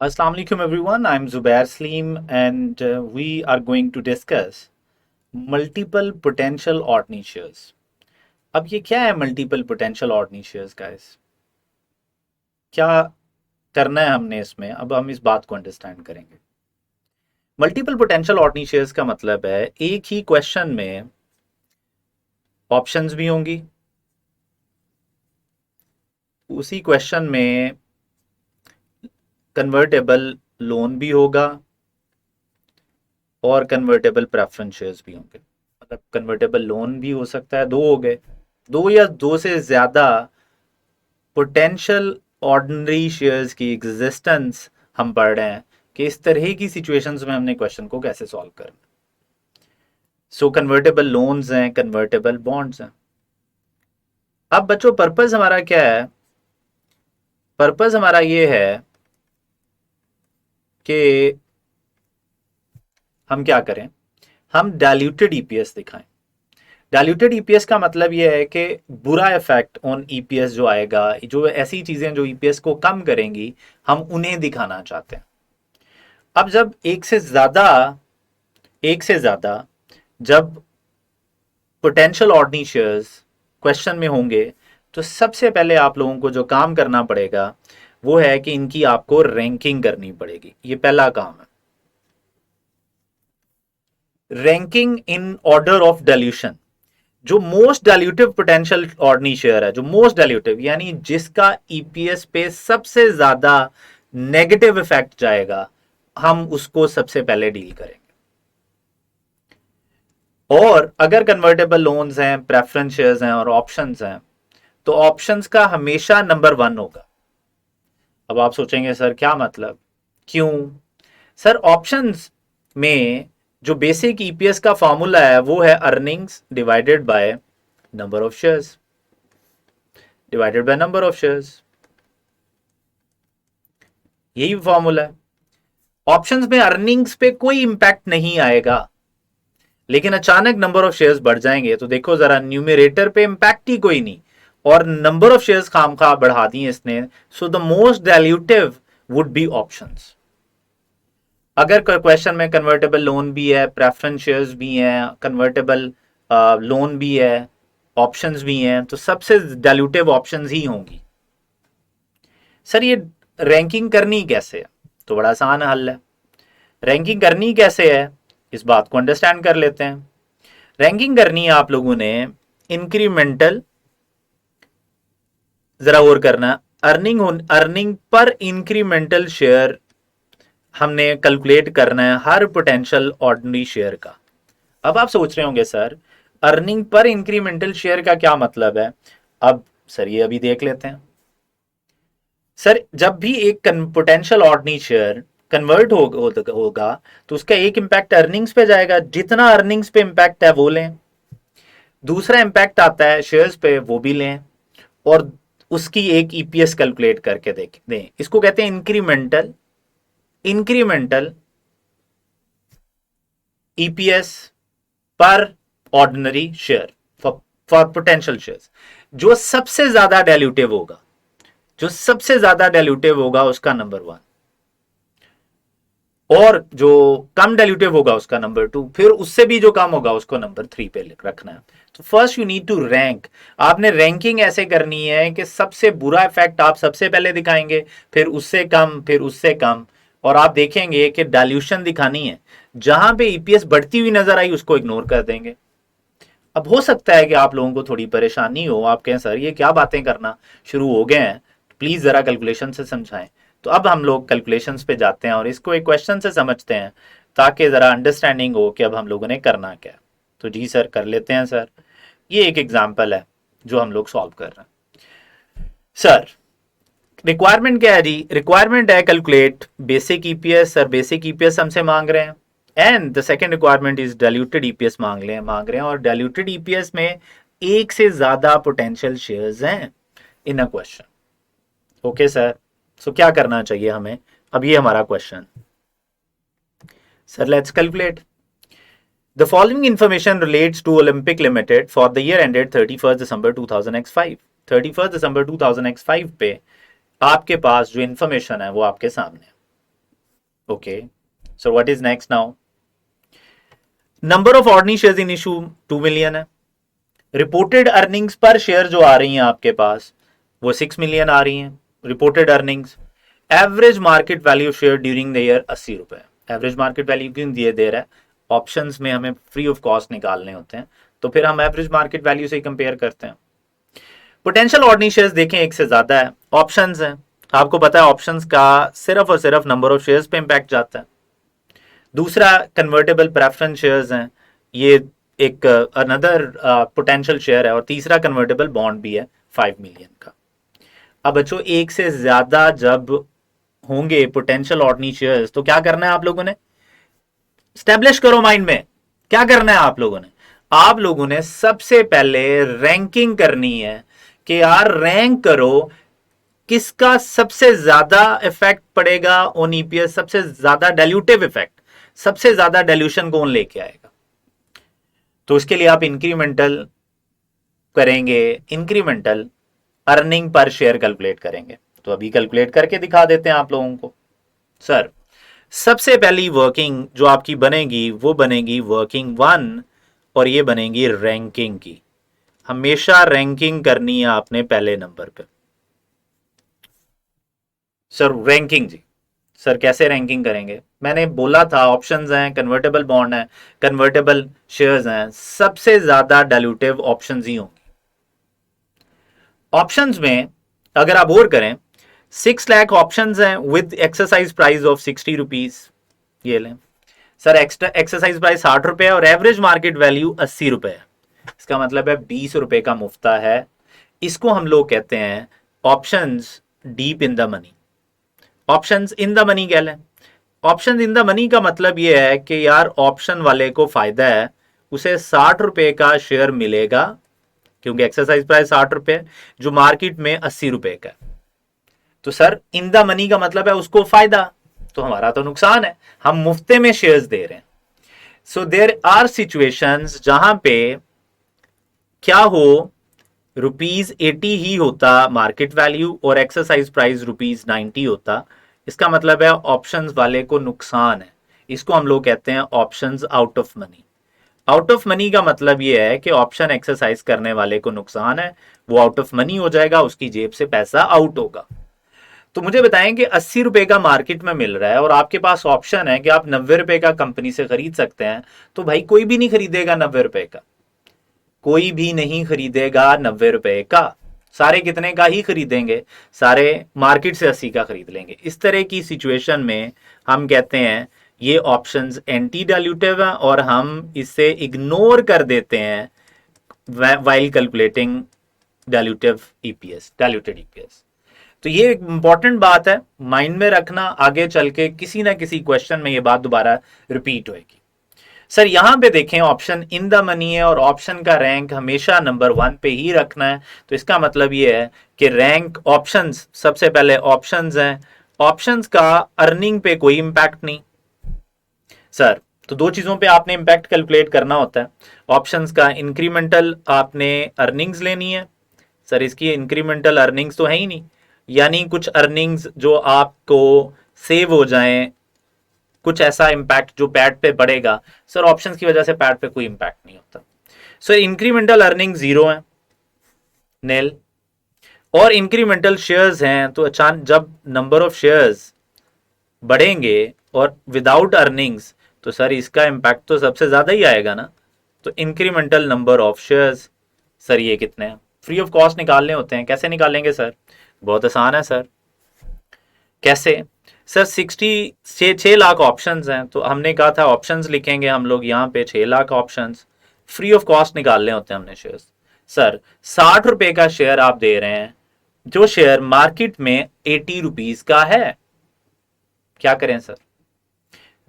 Assalamu alaikum everyone. I'm Zubair Sleem and we are going to discuss multiple potential ordinary shares. अब ये क्या है multiple potential ordinary shares guys? क्या करना है हमने इसमें? अब हम इस बात को अंडरस्टैंड करेंगे। मल्टीपल पोटेंशियल ऑर्डिनरी शेयर्स का मतलब है एक ही क्वेश्चन में ऑप्शंस भी होंगी, उसी क्वेश्चन में कन्वर्टेबल लोन भी होगा और कन्वर्टेबल प्रेफरेंस शेयर्स भी होंगे। मतलब कन्वर्टेबल लोन भी हो सकता है, दो हो गए, दो या दो से ज्यादा पोटेंशियल ऑर्डिनरी शेयर्स की एग्जिस्टेंस हम पढ़ रहे हैं कि इस तरह की सिचुएशंस में हमने क्वेश्चन को कैसे सॉल्व करना। सो कन्वर्टेबल लोन्स हैं, कन्वर्टेबल बॉन्ड्स हैं। अब बच्चों पर्पस हमारा क्या है? पर्पस हमारा ये है कि हम क्या करें, हम डाइल्यूटेड ईपीएस दिखाएं। डाइल्यूटेड ईपीएस का मतलब यह है कि बुरा इफेक्ट ऑन ईपीएस जो आएगा, जो ऐसी चीजें जो ईपीएस को कम करेंगी, हम उन्हें दिखाना चाहते हैं। अब जब एक से ज्यादा जब पोटेंशियल ऑर्डिनरी शेयर्स क्वेश्चन में होंगे तो सबसे पहले आप लोगों को जो काम करना पड़ेगा वो है कि इनकी आपको रैंकिंग करनी पड़ेगी। ये पहला काम है, ranking in order of dilution. जो most dilutive potential ordinary share है, जो मोस्ट डाइल्यूटिव यानी जिसका ईपीएस पे सबसे ज्यादा नेगेटिव इफेक्ट जाएगा, हम उसको सबसे पहले डील करेंगे। और अगर कन्वर्टेबल लोन्स हैं, प्रेफरेंस शेयर्स हैं और ऑप्शंस हैं, तो ऑप्शंस का हमेशा नंबर 1 होगा। अब आप सोचेंगे सर क्या मतलब, क्यों? सर ऑप्शंस में जो बेसिक ईपीएस का फॉर्मूला है वो है earnings divided by number of shares, divided by number of shares, यही फॉर्मूला है। ऑप्शंस में अर्निंग्स पे कोई इंपैक्ट नहीं आएगा, लेकिन अचानक नंबर ऑफ शेयर्स बढ़ जाएंगे तो देखो जरा, न्यूमरेटर पे इंपैक्ट ही कोई नहीं और नंबर ऑफ शेयर्स खामखा बढ़ा दी इसने। So the most dilutive would be options. अगर क्वेश्चन में कन्वर्टेबल लोन भी है, प्रेफरेंस शेयर्स भी हैं, कन्वर्टेबल लोन भी है, ऑप्शंस भी हैं, तो सबसे डाइल्यूटिव ऑप्शंस ही होंगी। सर ये रैंकिंग करनी कैसे है? तो बड़ा आसान हल है। रैंकिंग करनी कैसे है इस बात को अंडरस्टैंड कर लेते हैं। रैंकिंग करनी है आप लोगों ने इंक्रीमेंटल, जरा और करना, अर्निंग पर इंक्रीमेंटल शेयर हमने कैलकुलेट करना है हर पोटेंशियल ऑर्डिनरी शेयर का। अब आप सोच रहे होंगे sir earning per incremental share का क्या मतलब है? अब सर ये अभी देख लेते हैं। सर जब भी एक पोटेंशियल ऑर्डिनरी शेयर कन्वर्ट होगा तो उसका एक इंपैक्ट अर्निंग्स पे जाएगा, जितना अर्निंग्स पे इंपैक्ट है वो लें, दूसरा इंपैक्ट आता है शेयर्स पे वो भी लें, और उसकी एक ईपीएस कैलकुलेट करके दें। इसको कहते हैं इंक्रीमेंटल ईपीएस पर ordinary share for potential shares. जो सबसे ज्यादा डाइल्यूटिव होगा, जो सबसे ज्यादा डाइल्यूटिव होगा उसका नंबर 1, और जो कम डाइल्यूटिव होगा उसका नंबर 2, फिर उससे भी जो कम होगा उसको नंबर 3 पे रखना है। तो first you need to rank. आपने रैंकिंग ऐसे करनी है कि सबसे बुरा इफेक्ट आप सबसे पहले दिखाएंगे, फिर उससे कम, फिर उससे कम, और आप देखेंगे कि डाइल्यूशन दिखानी है। जहां पे ईपीएस बढ़ती हुई नजर आई उसको इग्नोर कर देंगे। अब हो सकता है कि आप लोगों को थोड़ी परेशानी हो, आप कहें सर ये क्या बातें करना शुरू हो गए हैं, प्लीज जरा कैलकुलेशन से समझाएं। तो अब हम लोग कैलकुलेशंस पे जाते हैं और इसको एक क्वेश्चन से समझते हैं ताकि जरा अंडरस्टैंडिंग हो कि अब हम लोगों ने करना क्या। तो जी सर कर लेते हैं सर। ये एक एग्जाम्पल है जो हम लोग सॉल्व कर रहे हैं। सर रिक्वायरमेंट क्या है जी? रिक्वायरमेंट है calculate basic EPS. Sir basic EPS हमसे मांग रहे हैं, and the second requirement is diluted EPS मांग रहे हैं, और डाइल्यूटेड ईपीएस में एक से ज्यादा पोटेंशियल शेयर्स हैं इन अ क्वेश्चन। ओके सर, सो क्या करना चाहिए हमें? अब ये हमारा question. Sir let's calculate. The following information relates to Olympic Limited for the year ended 31st December 2005. 31st December 2005 पे आपके पास जो इंफॉर्मेशन है वो आपके सामने है। Okay, so what is next now? Number of ordinary shares in issue 2 million है। Reported earnings पर शेयर जो आ रही हैं आपके पास वो 6 मिलियन आ रही हैं reported earnings. Average market value share during the year 80 रुपए। एवरेज मार्केट वैल्यू क्यों दिए दे रहा है? ऑप्शंस में हमें फ्री ऑफ कॉस्ट निकालने होते हैं, तो फिर हम एवरेज मार्केट वैल्यू से ही कंपेयर करते हैं। पोटेंशियल ऑर्डिनरी शेयर्स देखें एक से ज्यादा है, ऑप्शंस हैं, आपको पता है ऑप्शंस का सिर्फ और सिर्फ नंबर ऑफ शेयर्स पे इंपैक्ट जाता है। दूसरा कन्वर्टेबल प्रेफरेंस शेयर्स हैं, ये एक अनदर पोटेंशियल शेयर है। और तीसरा कन्वर्टेबल बॉन्ड भी है 5 मिलियन का। अब बच्चों एक से ज्यादा जब होंगे पोटेंशियल ऑर्डिनरी शेयर्स तो क्या करना है आप लोगों ने? स्टैब्लिश करो माइंड में, क्या करना है आप लोगों ने? आप लोगों ने सबसे पहले रैंकिंग करनी है कि यार रैंक करो किसका सबसे ज्यादा इफेक्ट पड़ेगा ऑन ईपीएस, सबसे ज्यादा डाइल्यूटिव इफेक्ट, सबसे ज्यादा डाइल्यूशन कौन लेके आएगा। तो उसके लिए आप इंक्रीमेंटल करेंगे, incremental earning per share calculate करेंगे। तो अभी कैलकुलेट करके दिखा देते हैं आप लोगों को। सर सबसे पहली वर्किंग जो आपकी बनेगी वो बनेगी वर्किंग 1 और ये बनेगी रैंकिंग की। हमेशा रैंकिंग करनी है आपने पहले नंबर पे। सर रैंकिंग जी, सर कैसे रैंकिंग करेंगे? मैंने बोला था ऑप्शंस हैं, कन्वर्टेबल बॉन्ड है, कन्वर्टेबल शेयर्स हैं, सबसे ज्यादा डाइल्यूटिव ऑप्शंस ही होंगे। ऑप्शंस में अगर आप और करें 6 लाख ऑप्शंस हैं with exercise price of 60 rupees. ये लें सर, एक्स्ट्रा एक्सरसाइज प्राइस 60 रुपए और एवरेज मार्केट वैल्यू 80 रुपए है। इसका मतलब है 20 रुपए का मुफ्ता है। इसको हम लोग कहते हैं options deep in the money. Options in the money कह लें। ऑप्शन इन द मनी का मतलब यह है कि यार ऑप्शन वाले को फायदा है, उसे 60 रुपए का शेयर मिलेगा क्योंकि एक्सरसाइज प्राइस 60 रुपए जो मार्केट में 80 रुपए का। तो सर इन द मनी का मतलब है उसको फायदा, तो हमारा तो नुकसान है, हम मुफ्ते में शेयर्स दे रहे हैं। सो देयर आर सिचुएशंस जहां पे क्या हो ₹80 ही होता मार्केट वैल्यू और एक्सरसाइज प्राइस ₹90 होता। इसका मतलब है ऑप्शंस वाले को नुकसान है। इसको हम लोग कहते हैं options out of money. Out of money का मतलब यह है कि ऑप्शन एक्सरसाइज करने वाले को नुकसान है, वो आउट ऑफ मनी हो जाएगा, उसकी जेब से पैसा आउट होगा। तो मुझे बताएं कि 80 रुपए का मार्केट में मिल रहा है और आपके पास ऑप्शन है कि आप 90 रुपए का कंपनी से खरीद सकते हैं, तो भाई कोई भी नहीं खरीदेगा 90 रुपए का, कोई भी नहीं खरीदेगा 90 रुपए का। सारे कितने का ही खरीदेंगे? सारे मार्केट से 80 का खरीद लेंगे। इस तरह की सिचुएशन में हम कहते हैं ये ऑप्शंस एंटी डाइल्यूटिव है और हम इसे इग्नोर कर देते हैं while calculating dilutive EPS, diluted EPS. तो ये एक इंपॉर्टेंट बात है, माइंड में रखना, आगे चल के किसी ना किसी क्वेश्चन में ये बात दोबारा रिपीट होएगी। सर यहां पे देखें ऑप्शन इन द मनी है और ऑप्शन का रैंक हमेशा नंबर 1 पे ही रखना है। तो इसका मतलब ये है कि रैंक ऑप्शंस, सबसे पहले ऑप्शंस हैं, ऑप्शंस का अर्निंग पे कोई इंपैक्ट नहीं। सर तो दो चीजों पे आपने इंपैक्ट कैलकुलेट करना होता है। ऑप्शंस का इंक्रीमेंटल आपने अर्निंग्स लेनी है। सर इसकी इंक्रीमेंटल अर्निंग्स तो है ही नहीं, यानी कुछ अर्निंग्स जो आपको सेव हो जाएं, कुछ ऐसा इंपैक्ट जो पैड पे पड़ेगा। सर ऑप्शंस की वजह से पैड पे कोई इंपैक्ट नहीं होता। सर इंक्रीमेंटल अर्निंग 0 है, नेल। और इंक्रीमेंटल शेयर्स हैं तो अचानक जब नंबर ऑफ शेयर्स बढ़ेंगे और विदाउट अर्निंग्स, तो सर इसका इंपैक्ट तो सबसे ज्यादा ही आएगा ना। तो incremental number of shares, sir ये कितने हैं? फ्री ऑफ कॉस्ट निकालने होते हैं। कैसे निकालेंगे सर? बहुत आसान है सर। कैसे? सर 6 लाख ऑप्शंस हैं, तो हमने कहा था ऑप्शंस लिखेंगे हम लोग यहाँ पे 6 lakh options. Free of cost निकालने होते हैं हमने शेयर्स। सर 60 रुपए का शेयर आप दे रहे हैं, जो शेयर मार्केट में 80 रुपीज का है। क्या करें सर?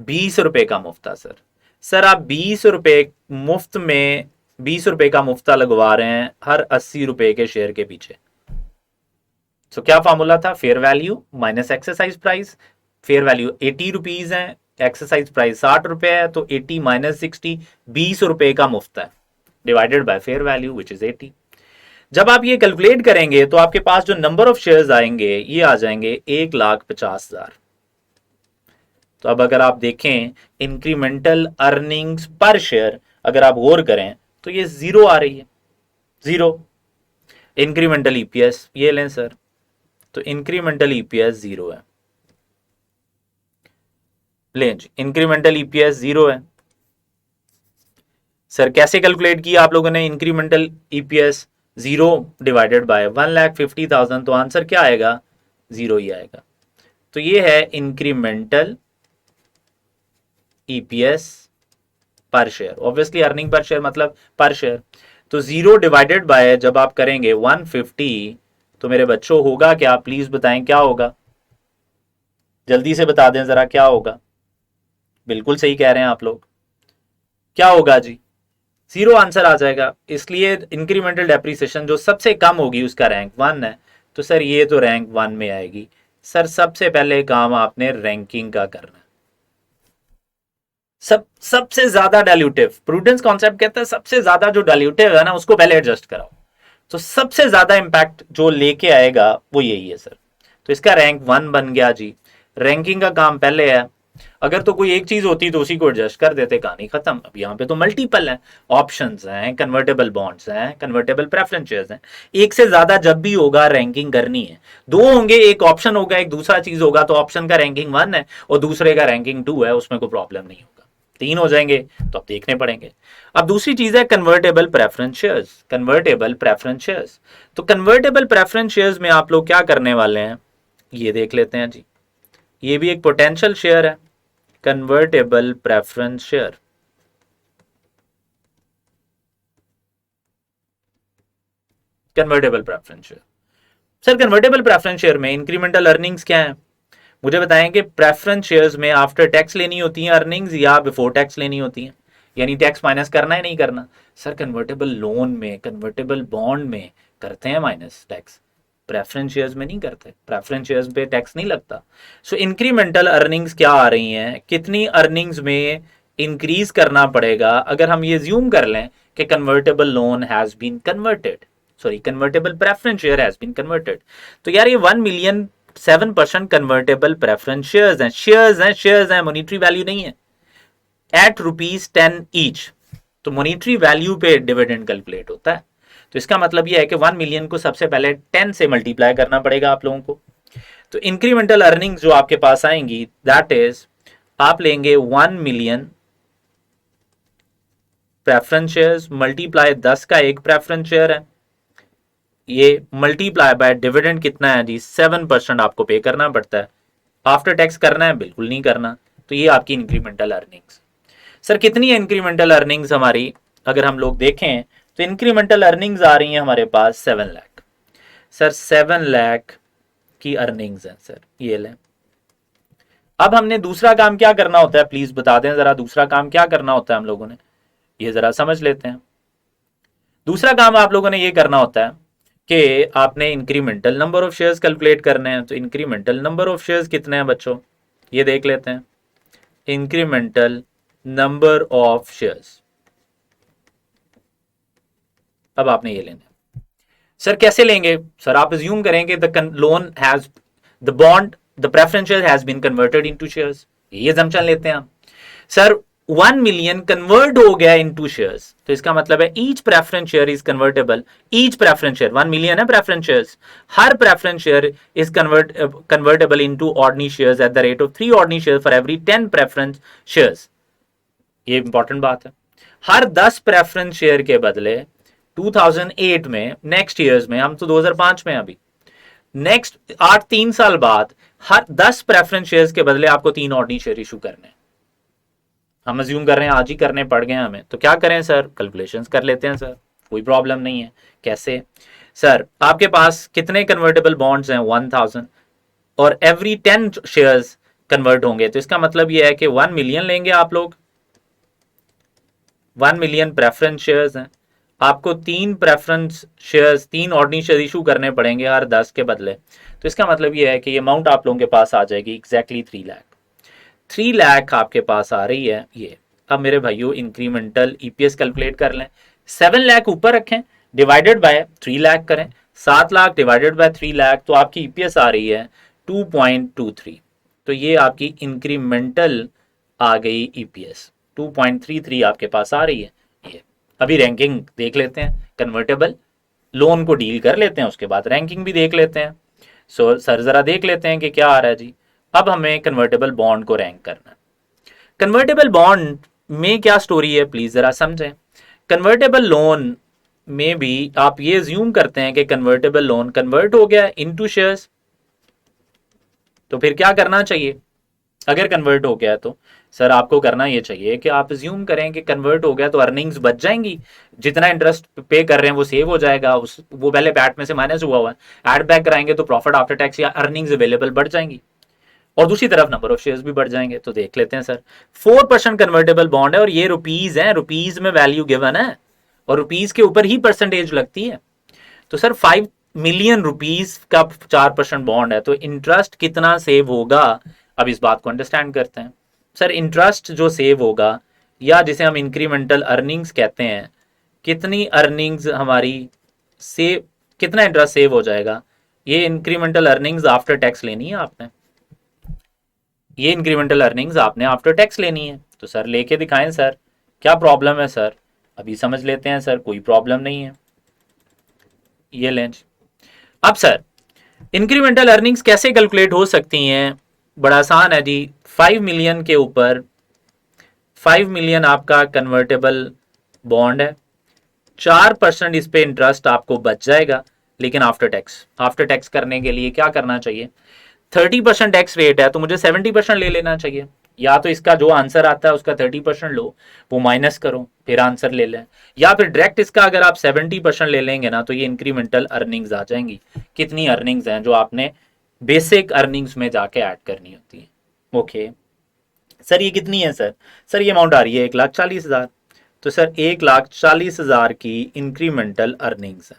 20 रुपए का मुफ्ता। सर आप 20 रुपए मुफ्त में 20 रुपए का मुफ्ता लगवा रहे हैं हर 80 रुपए के शेयर के पीछे। तो क्या फॉर्मूला था? Fair value minus exercise price. Fair value 80 rupees है, एक्सरसाइज प्राइस 60 रुपए है, तो 80 माइनस 60 20 रुपए का मुफ्त है, divided by fair value which is 80। जब आप ये कैलकुलेट करेंगे तो आपके पास जो नंबर ऑफ शेयर्स आएंगे ये आ जाएंगे 1,50,000। तो अब अगर आप देखें इंक्रीमेंटल अर्निंग्स पर शेयर अगर आप गौर करें तो ये जीरो आ रही है, जीरो। इंक्रीमेंटल ईपीएस ये लें सर, तो इंक्रीमेंटल ईपीएस जीरो है, लें जी इंक्रीमेंटल ईपीएस जीरो है। सर कैसे कैलकुलेट किया आप लोगों ने incremental EPS? Zero divided by 1,50,000, तो आंसर क्या आएगा? जीरो ही आएगा। तो ये है इंक्रीमेंटल ईपीएस पर share, obviously earning per share मतलब पर शेयर। तो जीरो डिवाइडेड बाय जब आप करेंगे 150, तो मेरे बच्चों होगा क्या? प्लीज बताएं क्या होगा, जल्दी से बता दें जरा क्या होगा। बिल्कुल सही कह रहे हैं आप लोग, क्या होगा जी? जीरो आंसर आ जाएगा। इसलिए इंक्रीमेंटल डेप्रीसिएशन जो सबसे कम होगी उसका रैंक 1 है, तो सर ये तो रैंक 1 में आएगी। सर सबसे पहले काम आपने रैंकिंग का करना है। सबसे ज्यादा डाइल्यूटिव, प्रूडेंस कॉन्सेप्ट कहता है सबसे ज्यादा जो डाइल्यूटिव है ना उसको पहले एडजस्ट कराओ। तो सबसे ज्यादा इंपैक्ट जो लेके आएगा वो यही है सर। तो इसका रैंक 1 बन गया जी। रैंकिंग का काम पहले है। अगर तो कोई एक चीज होती तो उसी को एडजस्ट कर देते, कहानी खत्म। अब यहाँ पे तो मल्टीपल है, ऑप्शंस हैं, कन्वर्टेबल बॉन्ड्स हैं, कन्वर्टेबल प्रेफरेंस शेयर्स हैं। एक से ज्यादा जब भी होगा रैंकिंग करनी है। दो होंगे, एक ऑप्शन होगा एक दूसरा चीज होगा, तो ऑप्शन का रैंकिंग 1 है और दूसरे का रैंकिंग 2 है, उसमें कोई प्रॉब्लम नहीं होगा। तीन हो जाएंगे तो अब देखने पड़ेंगे। अब दूसरी चीज है convertible preference shares. Convertible preference shares, तो कन्वर्टेबल प्रेफरेंस शेयर्स में आप लोग क्या करने वाले हैं ये देख लेते हैं जी। ये भी एक पोटेंशियल शेयर है, convertible preference share. Convertible preference share, sir convertible preference share में इंक्रीमेंटल अर्निंग्स क्या है? मुझे बताएं कि प्रेफरेंस शेयर्स में आफ्टर टैक्स लेनी होती है अर्निंग्स या बिफोर टैक्स लेनी होती है, यानी टैक्स माइनस करना है नहीं करना? सर कन्वर्टेबल लोन में, कन्वर्टेबल बॉन्ड में करते हैं माइनस टैक्स, प्रेफरेंस शेयर्स में नहीं करते। प्रेफरेंस शेयर्स पे टैक्स नहीं लगता। सो इंक्रीमेंटल अर्निंग्स क्या आ रही हैं, कितनी अर्निंग्स में इंक्रीज करना पड़ेगा अगर हम ये ज्यूम कर लें कि convertible loan has been converted, sorry convertible preference share has been converted. तो यार ये 1 मिलियन 7% कन्वर्टेबल प्रेफरेंस शेयर्स हैं, शेयर्स हैं, शेयर्स हैं, मॉनिटरी वैल्यू नहीं है। एट ₹10 ईच, तो मॉनिटरी वैल्यू पे डिविडेंड कैलकुलेट होता है। तो इसका मतलब यह है कि 1 मिलियन को सबसे पहले 10 से मल्टीप्लाई करना पड़ेगा आप लोगों को। तो इंक्रीमेंटल अर्निंग्स जो आपके पास आएंगी दैट इज, आप लेंगे 1 मिलियन प्रेफरेंस शेयर्स मल्टीप्लाई 10 का एक प्रेफरेंस शेयर है, ये मल्टीप्लाई बाय डिविडेंड कितना है जी 7% आपको पे करना पड़ता है। आफ्टर टैक्स करना है? बिल्कुल नहीं करना। तो ये आपकी इंक्रीमेंटल अर्निंग्स। सर कितनी है इंक्रीमेंटल अर्निंग्स हमारी? अगर हम लोग देखें तो इंक्रीमेंटल अर्निंग्स आ रही हैं हमारे पास 7 लाख। सर 7 लाख की अर्निंग्स है सर, ये लें। अब हमने दूसरा काम क्या करना होता है, प्लीज बता दें जरा, दूसरा काम क्या करना होता है हम लोगों ने, ये जरा समझ लेते हैं। दूसरा काम आप लोगों ने ये करना होता है कि आपने incremental number of shares calculate करने हैं। तो इंक्रीमेंटल नंबर ऑफ शेयर्स कितने हैं बच्चों, ये देख लेते हैं। इंक्रीमेंटल नंबर ऑफ शेयर्स, अब आपने ये लेना। सर कैसे लेंगे? सर आप अज्यूम करेंगे the loan has, the bond, the preference share has been converted into shares, ये assumption लेते हैं हम। सर 1 मिलियन कन्वर्ट हो गया इनटू शेयर्स, तो इसका मतलब है each preference share is convertible. Each preference share 1 million है प्रेफरेंस शेयर्स, हर preference share is convertible into ordinary shares at the rate of 3 ordinary share for every 10 preference shares. ये important बात है। हर 10 preference share के बदले 2008 में, next years में, हम तो 2005 में अभी, नेक्स्ट 3 साल बाद हर 10 प्रेफरेंस शेयर्स के बदले आपको 3 ऑर्डिनरी शेयर इशू करने हैं। हम अज्यूम कर रहे हैं आज ही करने पड़ गए हमें, तो क्या करें सर? कैलकुलेशंस कर लेते हैं सर, कोई प्रॉब्लम नहीं है। कैसे? सर आपके पास कितने कन्वर्टेबल बॉन्ड्स हैं? 1000, और एवरी 10 शेयर्स कन्वर्ट होंगे, तो इसका मतलब यह है कि 1 मिलियन लेंगे आप लोग, 1 मिलियन प्रेफरेंस शेयर्स हैं, आपको 3 preference shares, 3 ordinary share issue करने पड़ेंगे हर 10 के बदले। तो इसका मतलब यह है कि ये अमाउंट आप लोगों के पास आ जाएगी एग्जैक्टली 3 लाख। 3 लाख आपके पास आ रही है ये। अब मेरे भाइयों इंक्रीमेंटल ईपीएस कैलकुलेट कर लें। 7 लाख ऊपर रखें, डिवाइडेड बाय 3 लाख करें, 7 लाख डिवाइडेड बाय 3 लाख, तो आपकी ईपीएस आ रही है 2.23। तो ये आपकी इंक्रीमेंटल आ गई ईपीएस 2.33 आपके पास आ रही है। ये अभी रैंकिंग देख लेते हैं, कन्वर्टेबल लोन को डील कर लेते हैं, उसके बाद रैंकिंग भी देख लेते हैं। सो सर जरा देख लेते हैं कि क्या आ रहा है जी। अब हमें कन्वर्टेबल बॉन्ड को रैंक करना है। कन्वर्टेबल बॉन्ड में क्या स्टोरी है प्लीज जरा समझें। कन्वर्टेबल लोन में भी आप ये ज्यूम करते हैं कि कन्वर्टेबल लोन कन्वर्ट हो गया इनटू शेयर्स, तो फिर क्या करना चाहिए अगर कन्वर्ट हो गया तो सर आपको करना ये चाहिए कि आप ज्यूम करें कि कन्वर्ट हो गया तो अर्निंग्स बच जाएंगी, जितना इंटरेस्ट पे कर रहे हैं वो सेव हो जाएगा, वो पहले पैट में से माइनस हुआ है, एड बैक कराएंगे तो प्रॉफिट आफ्टर टैक्स या अर्निंग्स अवेलेबल बढ़ जाएंगी, और दूसरी तरफ नंबर ऑफ शेयर्स भी बढ़ जाएंगे। तो देख लेते हैं सर, 4% कन्वर्टेबल बॉन्ड है और ये रुपीज है, रुपीज में वैल्यू गिवन है और रुपीज के ऊपर ही परसेंटेज लगती है। तो सर 5 मिलियन रुपीज का 4% बॉन्ड है, तो इंटरेस्ट कितना सेव होगा, अब इस बात को अंडरस्टैंड करते हैं। सर इंटरेस्ट जो सेव होगा या जिसे हम इंक्रीमेंटल अर्निंग्स कहते हैं, कितनी अर्निंग्स हमारी सेव, कितना इंटरेस्ट सेव हो जाएगा, ये इंक्रीमेंटल अर्निंग्स आफ्टर टैक्स लेनी है आपने, ये इंक्रीमेंटल अर्निंग्स आपने आफ्टर टैक्स लेनी है। तो सर लेके दिखाएं सर, क्या प्रॉब्लम है सर, अभी समझ लेते हैं सर, कोई प्रॉब्लम नहीं है, ये लें। अब सर इंक्रीमेंटल अर्निंग्स कैसे कैलकुलेट हो सकती हैं, बड़ा आसान है जी। 5 मिलियन के ऊपर 5 मिलियन आपका कन्वर्टेबल बॉन्ड है, 4% इस पे इंटरेस्ट आपको बच जाएगा, लेकिन आफ्टर टैक्स, आफ्टर टैक्स करने के लिए क्या करना चाहिए, 30% टैक्स रेट है तो मुझे 70% ले लेना चाहिए, या तो इसका जो आंसर आता है उसका 30% लो, वो माइनस करो फिर आंसर ले लें, या फिर डायरेक्ट इसका अगर आप 70% ले लेंगे ना तो ये इंक्रीमेंटल अर्निंग्स आ जाएंगी। कितनी अर्निंग्स हैं जो आपने बेसिक अर्निंग्स में जाके ऐड करनी होती है। ओके सर ये कितनी है सर, सर ये अमाउंट आ रही है 1,40,000, तो सर 1,40,000 की इंक्रीमेंटल अर्निंग्स है।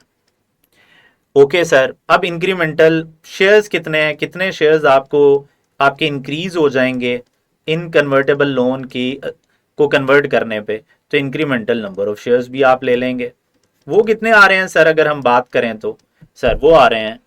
ओके सर, अब इंक्रीमेंटल शेयर्स कितने हैं, कितने शेयर्स आपको आपके इंक्रीज हो जाएंगे इन कन्वर्टेबल लोन की को कन्वर्ट करने पे, तो इंक्रीमेंटल नंबर ऑफ शेयर्स भी आप ले लेंगे। वो कितने आ रहे हैं सर अगर हम बात करें तो सर वो आ रहे हैं,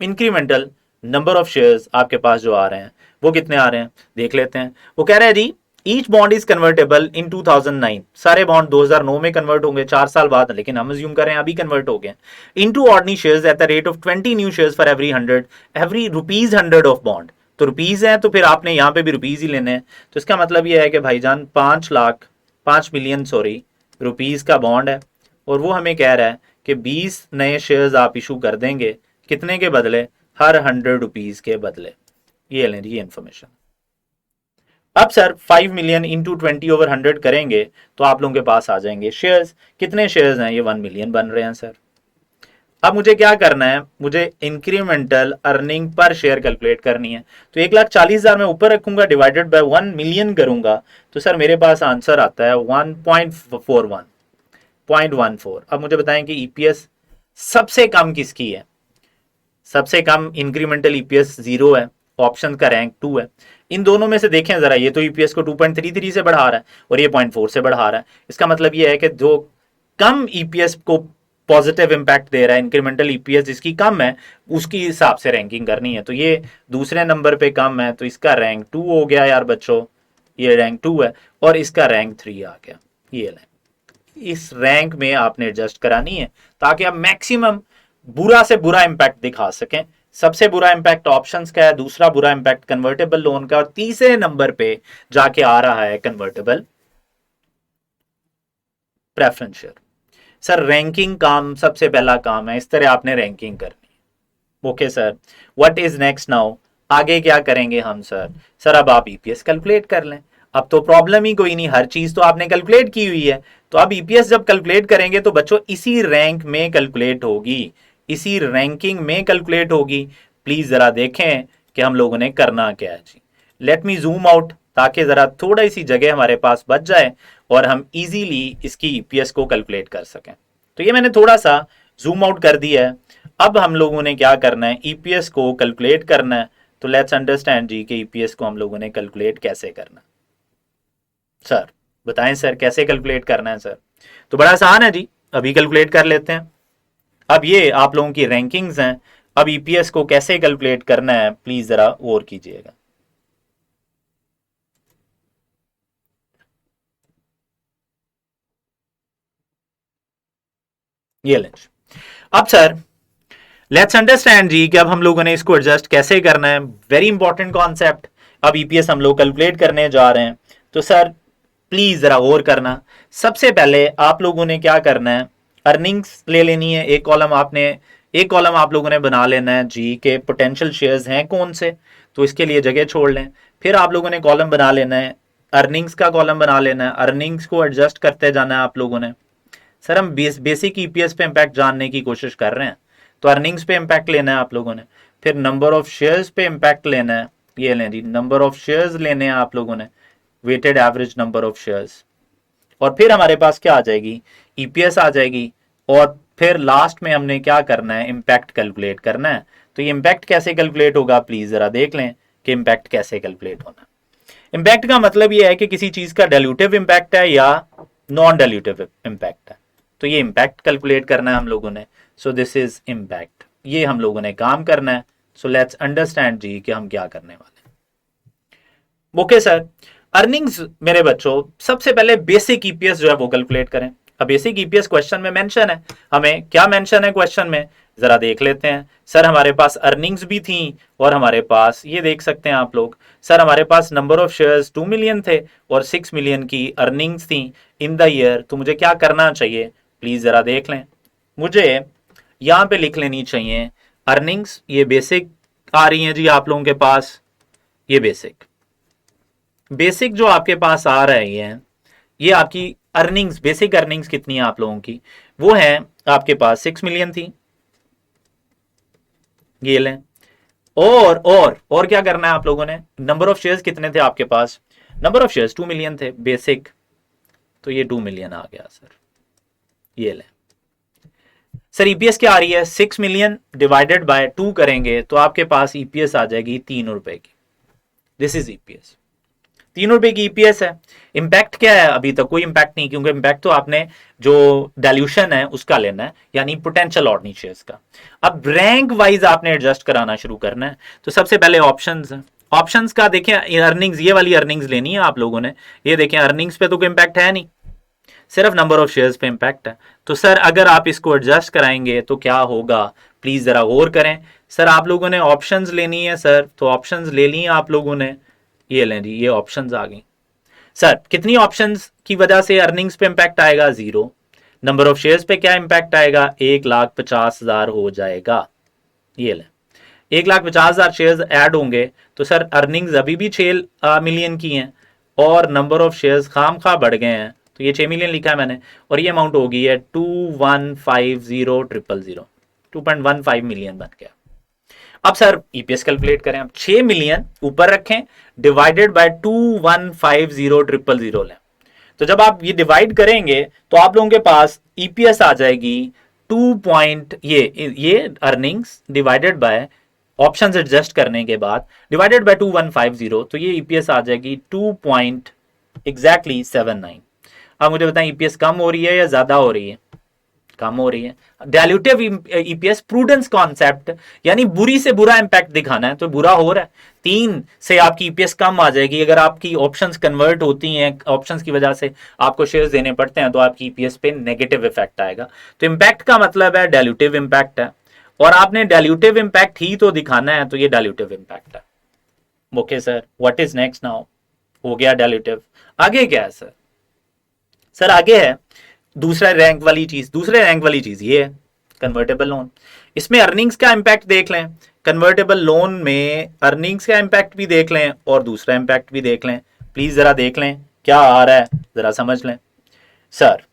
इंक्रीमेंटल नंबर ऑफ शेयर्स आपके पास जो आ रहे हैं वो कितने आ रहे हैं देख लेते हैं। वो कह रहा है जी ईच बॉन्ड इज कन्वर्टेबल इन 2009, सारे बॉन्ड 2009 में कन्वर्ट होंगे 4 साल बाद, लेकिन हम अज्यूम करें अभी कन्वर्ट हो गए, into ordinary shares at the rate of 20 new shares for every 100, every rupees 100 of bond. तो रुपीज है तो फिर आपने यहाँ पे भी रुपीज ही लेने हैं, तो इसका मतलब ये है कि भाईजान 5 मिलियन सॉरी रुपीज का बॉन्ड है और वो हमें कह रहा है कि 20 नए शेयर्स आप इशू कर देंगे, कितने के बदले, हर 100 रुपीज के बदले। ये लें ये इंफॉर्मेशन। अब सर 5 मिलियन इंटू 20/100 करेंगे तो आप लोगों के पास आ जाएंगे शेयर्स, कितने शेयर्स हैं, ये 1 मिलियन बन रहे हैं सर। अब मुझे क्या करना है, मुझे incremental earning per share calculate करनी है, तो 1,40,000 में ऊपर रखूंगा, डिवाइडेड बाय 1 मिलियन करूंगा, तो सर मेरे पास आंसर आता है 1.14। अब मुझे बताएं कि ईपीएस सबसे कम किसकी है, सबसे कम इंक्रीमेंटल ईपीएस 0 है, ऑप्शन का रैंक 2 है। इन दोनों में से देखें जरा, ये तो ईपीएस को 2.33 से बढ़ा रहा है और ये 0.4 से बढ़ा रहा है, इसका मतलब ये है कि जो कम ईपीएस को पॉजिटिव इंपैक्ट दे रहा है, इंक्रीमेंटल ईपीएस जिसकी कम है उसकी हिसाब से रैंकिंग करनी है, तो ये दूसरे नंबर पे कम है तो इसका रैंक 2 हो गया यार बच्चों, ये रैंक 2 है और इसका रैंक 3 आ गया। ये इस रैंक में आपने एडजस्ट करानी है ताकि आप मैक्सिमम बुरा से बुरा इंपैक्ट दिखा सकें। सबसे बुरा इंपैक्ट ऑप्शंस का है, दूसरा बुरा इंपैक्ट कन्वर्टेबल लोन का, और तीसरे नंबर पे जाके आ रहा है convertible preference share. Sir ranking काम सबसे पहला काम है, इस तरह आपने रैंकिंग करनी है। Okay sir, what is next now, आगे क्या करेंगे हम सर, सर अब आप ईपीएस कैलकुलेट कर लें, अब तो प्रॉब्लम ही कोई नहीं, हर चीज तो आपने कैलकुलेट की हुई है, तो अब ईपीएस जब कैलकुलेट करेंगे तो बच्चों इसी रैंक में कैलकुलेट होगी, इसी रैंकिंग में कैलकुलेट होगी। प्लीज जरा देखें कि हम लोगों ने करना क्या है जी। लेट मी जूम आउट ताकि जरा थोड़ा सी जगह हमारे पास बच जाए और हम इजीली इसकी ईपीएस को कैलकुलेट कर सकें। तो ये मैंने थोड़ा सा जूम आउट कर दिया है। अब हम लोगों ने क्या करना है, ईपीएस को कैलकुलेट करना है। तो लेट्स अंडरस्टैंड जी कि ईपीएस को हम लोगों ने कैलकुलेट कैसे करना। सर बताएं सर कैसे कैलकुलेट करना है सर। तो बड़ा आसान है जी, अभी कैलकुलेट कर लेते हैं। अब ये आप लोगों की रैंकिंग्स हैं, अब ईपीएस को कैसे कैलकुलेट करना है प्लीज जरा और कीजिएगा। ये लें। अब सर लेट्स अंडरस्टैंड जी कि अब हम लोगों ने इसको एडजस्ट कैसे करना है। Very important concept. अब ईपीएस हम लोग कैलकुलेट करने जा रहे हैं, तो सर प्लीज जरा गौर करना। सबसे पहले आप लोगों ने क्या करना है, अर्निंग्स ले लेनी है। एक कॉलम आप लोगों ने बना लेना है जी के पोटेंशियल शेयर्स हैं कौन से, तो इसके लिए जगह छोड़ लें। फिर आप लोगों ने कॉलम बना लेना है, अर्निंग्स का कॉलम बना लेना है। अर्निंग्स को एडजस्ट करते जाना है आप लोगों ने। सर हम बेसिक ईपीएस पे इंपैक्ट जानने की कोशिश कर रहे हैं, तो अर्निंग्स पे इंपैक्ट लेना है आप लोगों ने। फिर नंबर ऑफ शेयर्स पे इंपैक्ट लेना है। ये लें जी, नंबर ऑफ शेयर्स लेने हैं आप लोगों ने, weighted average number of shares. और फिर हमारे पास क्या आ जाएगी, ईपीएस आ जाएगी। और फिर लास्ट में हमने क्या करना है, इंपैक्ट कैलकुलेट करना है। तो ये इंपैक्ट कैसे कैलकुलेट होगा, प्लीज जरा देख लें कि इंपैक्ट कैसे कैलकुलेट होना। इंपैक्ट का मतलब ये है कि किसी चीज का डाइल्यूटिव इंपैक्ट है या नॉन डाइल्यूटिव इंपैक्ट है, तो ये इंपैक्ट कैलकुलेट करना है हम लोगों ने। सो दिस इज इंपैक्ट, ये हम लोगों ने काम करना है। सो लेट्स अंडरस्टैंड जी कि हम क्या करने वाले हैं। ओके सर, अर्निंग्स मेरे बच्चों, सबसे पहले बेसिक ईपीएस जो है वो कैलकुलेट करें। अब बेसिक ईपीएस क्वेश्चन में मेंशन है, हमें क्या मेंशन है क्वेश्चन में, जरा देख लेते हैं। सर हमारे पास अर्निंग्स भी थी और हमारे पास ये देख सकते हैं आप लोग, सर हमारे पास नंबर ऑफ शेयर्स 2 मिलियन थे और 6 मिलियन की अर्निंग्स थी इन द ईयर। तो मुझे क्या करना चाहिए, प्लीज जरा देख लें। मुझे यहां पे लिख लेनी चाहिए अर्निंग्स, ये बेसिक आ रही हैं जी आप लोगों के पास। ये बेसिक जो आपके पास आ रही है, ये आपकी अर्निंग्स, बेसिक अर्निंग्स कितनी है आप लोगों की, वो है आपके पास 6 मिलियन थी। ये लें। और क्या करना है आप लोगों ने, नंबर ऑफ शेयर्स कितने थे आपके पास, नंबर ऑफ शेयर्स 2 मिलियन थे बेसिक, तो ये 2 मिलियन आ गया सर। ये लें। सर ईपीएस क्या आ रही है, 6 मिलियन डिवाइडेड बाय 2 करेंगे तो आपके पास ईपीएस आ जाएगी 3 रुपए की। दिस इज ईपीएस, 3 रुपए की ईपीएस है। इंपैक्ट क्या है, अभी तक कोई इंपैक्ट नहीं, क्योंकि इंपैक्ट तो आपने जो डाइल्यूशन है उसका लेना है, यानी पोटेंशियल ऑर्डिनरी शेयर्स का। अब रैंक वाइज आपने एडजस्ट कराना शुरू करना है। तो सबसे पहले ऑप्शंस है, ऑप्शंस का देखें, अर्निंग्स, ये वाली अर्निंग्स लेनी है आप लोगों ने। ये देखें अर्निंग्स पे तो कोई इंपैक्ट है नहीं, सिर्फ नंबर ऑफ शेयर्स पे इंपैक्ट है। तो सर अगर आप इसको एडजस्ट कराएंगे तो क्या होगा, प्लीज जरा गौर करें। सर आप लोगों ने ऑप्शंस लेनी है सर, तो ऑप्शंस ले ली आप लोगों ने। ये लें जी, ये ऑप्शंस आ गई। सर कितनी ऑप्शंस की वजह से अर्निंग्स पे इंपैक्ट आएगा, 0। नंबर ऑफ शेयर्स पे क्या इंपैक्ट आएगा, 1,50,000 हो जाएगा। ये लें, 1,50,000 शेयर्स ऐड होंगे तो सर अर्निंग्स अभी भी 6 मिलियन की हैं और नंबर ऑफ शेयर्स खाम खा बढ़ गए हैं, तो ये 6 मिलियन लिखा है मैंने, और ये अमाउंट हो गई है 2,150,000, 2.15 मिलियन बन गया। अब सर ईपीएस कैलकुलेट करें, अब 6 मिलियन ऊपर रखें डिवाइडेड बाय 2,150,000 लें। तो जब आप ये डिवाइड करेंगे तो आप लोगों के पास ईपीएस आ जाएगी 2 पॉइंट, ये earnings divided by option adjust करने के बाद डिवाइडेड बाय 2,150, तो ये ईपीएस आ जाएगी 2.79। अब मुझे बताएं ईपीएस कम हो रही है या ज्यादा हो रही है, कम हो रही है। डायल्यूटिव ईपीएस प्रूडेंस कॉन्सेप्ट, यानी बुरी से बुरा इंपैक्ट दिखाना है, तो बुरा हो रहा है, 3 से आपकी ईपीएस कम आ जाएगी। अगर आपकी ऑप्शंस कन्वर्ट होती हैं, ऑप्शंस की वजह से आपको शेयर्स देने पड़ते हैं, तो आपकी ईपीएस पे नेगेटिव इफेक्ट आएगा। तो इंपैक्ट का मतलब है डायल्यूटिव इंपैक्ट है, और आपने डायल्यूटिव इंपैक्ट ही तो दिखाना है, तो ये डायल्यूटिव इंपैक्ट है। Okay sir, what is next now, हो गया डायल्यूटिव। आगे क्या है सर, सर आगे है दूसरे रैंक वाली चीज ये है कन्वर्टेबल लोन। इसमें अर्निंग्स का इंपैक्ट देख लें, कन्वर्टेबल लोन में अर्निंग्स का इंपैक्ट भी देख लें और दूसरा इंपैक्ट भी देख लें। प्लीज जरा देख लें क्या आ रहा है, जरा समझ लें। सर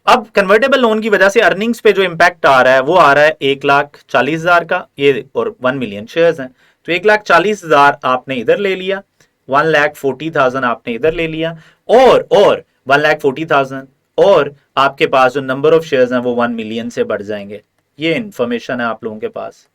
अब कन्वर्टेबल लोन की वजह से अर्निंग्स पे जो इंपैक्ट आ रहा है वो आ रहा है 1,40,000 का, ये और 1 मिलियन शेयर्स हैं, तो 1,40,000 आपने इधर ले लिया, 1,40,000 आपने इधर ले लिया, और 1,40,000, और आपके पास जो नंबर ऑफ शेयर्स हैं वो 1 मिलियन से बढ़ जाएंगे। ये इंफॉर्मेशन है आप लोगों के पास।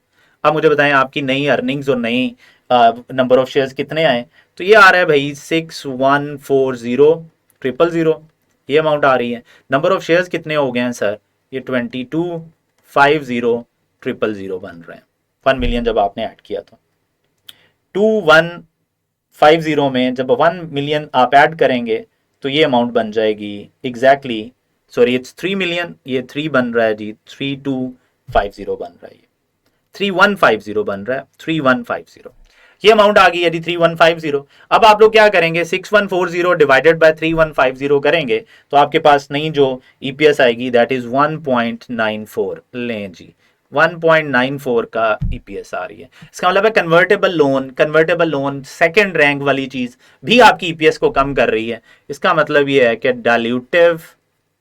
अब मुझे बताएं आपकी नई अर्निंग्स और नई नंबर ऑफ शेयर्स कितने आए, तो ये आ रहा है भाई 6,140,000, ये अमाउंट आ रही है। नंबर ऑफ शेयर्स कितने हो गए हैं सर, ये 22,50,000 बन रहे हैं, 1 मिलियन जब आपने ऐड किया तो 2,150 में जब 1 मिलियन आप ऐड करेंगे तो ये अमाउंट बन जाएगी एग्जैक्टली सॉरी इट्स 3 मिलियन, ये 3 बन रहा है जी, 3250 बन रहा है, ये 3150 बन रहा है, 3150 ये अमाउंट आ गई यदि 3150। अब आप लोग क्या करेंगे, 6140 डिवाइडेड बाय 3150 करेंगे तो आपके पास नई जो ईपीएस आएगी दैट इज 1.94। लें जी 1.94 का ईपीएस आ रही है। इसका मतलब है कन्वर्टेबल लोन सेकंड रैंक वाली चीज भी आपकी ईपीएस को कम कर रही है। इसका मतलब ये है कि डाइल्यूटिव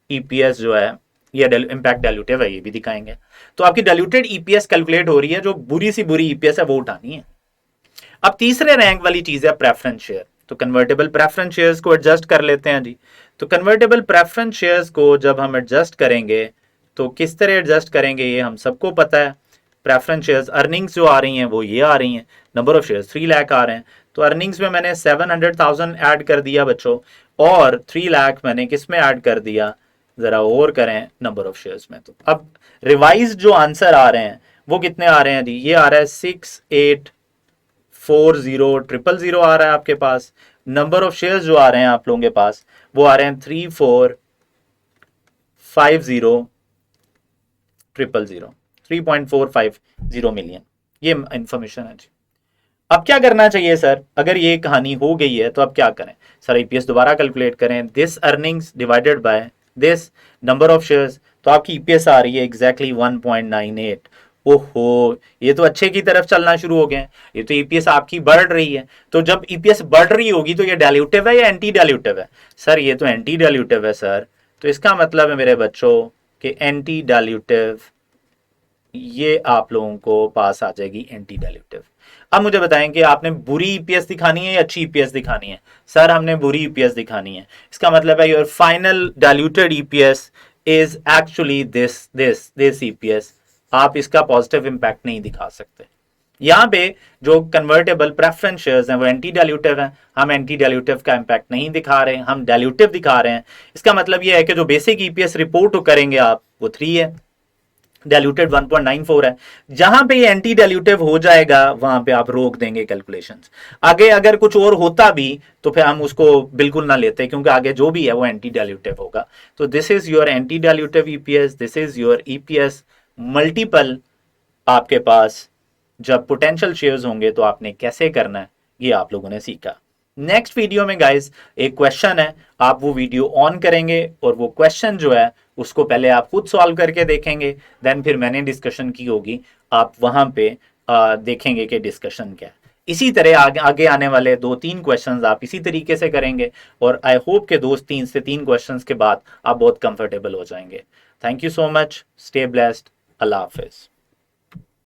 ईपीएस जो है ये इम्पैक्ट डाइल्यूटिव है, ये भी दिखाएंगे। तो आपकी डाइल्यूटेड ईपीएस कैलकुलेट हो रही है, जो बुरी सी बुरी ईपीएस है वो उठानी है। अब तीसरे रैंक वाली चीज है प्रेफरेंस शेयर। तो कन्वर्टेबल प्रेफरेंस शेयर्स को एडजस्ट कर लेते हैं जी। तो कन्वर्टेबल प्रेफरेंस शेयर्स को जब हम एडजस्ट करेंगे तो किस तरह एडजस्ट करेंगे ये हम सबको पता है। प्रेफरेंस शेयर्स अर्निंग्स जो आ रही हैं वो ये आ रही हैं, नंबर ऑफ शेयर्स 3 लाख आ रहे हैं, तो अर्निंग्स में मैंने 700,000 ऐड कर दिया बच्चों, और 3 लाख मैंने किस में ऐड कर दिया, जरा और करें नंबर ऑफ शेयर्स में। तो अब रिवाइज जो आंसर आ रहे हैं वो कितने आ रहे हैं जी, ये आ रहा है 6840,000 आ रहा है आपके पास। नंबर ऑफ शेयर्स जो आ रहे हैं आप लोगों के पास वो आ रहे हैं 3450,000, 3.450 मिलियन। ये इंफॉर्मेशन है जी। अब क्या करना चाहिए सर, अगर ये कहानी हो गई है तो अब क्या करें सर, ईपीएस दोबारा कैलकुलेट करें, this earnings divided by this number of shares, तो आपकी ईपीएस आ रही है एग्जैक्टली 1.98। ओहो, ये तो अच्छे की तरफ चलना शुरू हो गए, ये तो ईपीएस आपकी बढ़ रही है। तो जब ईपीएस बढ़ रही होगी तो ये डाइल्यूटिव है या एंटी डाइल्यूटिव है सर, ये तो एंटी डाइल्यूटिव है सर। तो इसका मतलब है मेरे बच्चों कि एंटी डाइल्यूटिव ये आप लोगों को पास आ जाएगी एंटी डाइल्यूटिव। अब मुझे बताएं कि आपने बुरी ईपीएस दिखानी है या अच्छी ईपीएस दिखानी है। सर हमने बुरी ईपीएस दिखानी है। इसका मतलब है your final diluted EPS is actually this EPS. आप इसका पॉजिटिव इंपैक्ट नहीं दिखा सकते। यहाँ पे जो कन्वर्टेबल प्रेफरेंस शेयर्स हैं वो एंटी डाइल्यूटिव हैं, हम एंटी डाइल्यूटिव का इंपैक्ट नहीं दिखा रहे हैं, हम डाइल्यूटिव दिखा रहे हैं। इसका मतलब ये है कि जो बेसिक ईपीएस रिपोर्ट करेंगे आप वो 3 है, डाइल्यूटेड 1.94 है। जहां पे ये एंटी डाइल्यूटिव हो जाएगा वहां पे आप रोक देंगे कैलकुलेशंस। आगे अगर कुछ और होता भी तो फिर हम उसको बिल्कुल ना लेते, क्योंकि आगे जो भी है वो एंटी डाइल्यूटिव होगा। तो this is your anti dilutive EPS, this is your EPS multiple. आपके पास जब पोटेंशियल शेयर्स होंगे तो आपने कैसे करना है ये आप लोगों ने सीखा। नेक्स्ट वीडियो में गाइस एक क्वेश्चन है, आप वो वीडियो ऑन करेंगे और वो क्वेश्चन जो है उसको पहले आप खुद सॉल्व करके देखेंगे, देन फिर मैंने डिस्कशन की होगी, आप वहां पे देखेंगे कि डिस्कशन क्या है। इसी तरह आगे आने वाले 2-3 क्वेश्चंस आप इसी तरीके से करेंगे और आई होप के 2 से 3 क्वेश्चंस के बाद आप बहुत कंफर्टेबल हो जाएंगे। Thank you so much, stay blessed, Allah Hafiz.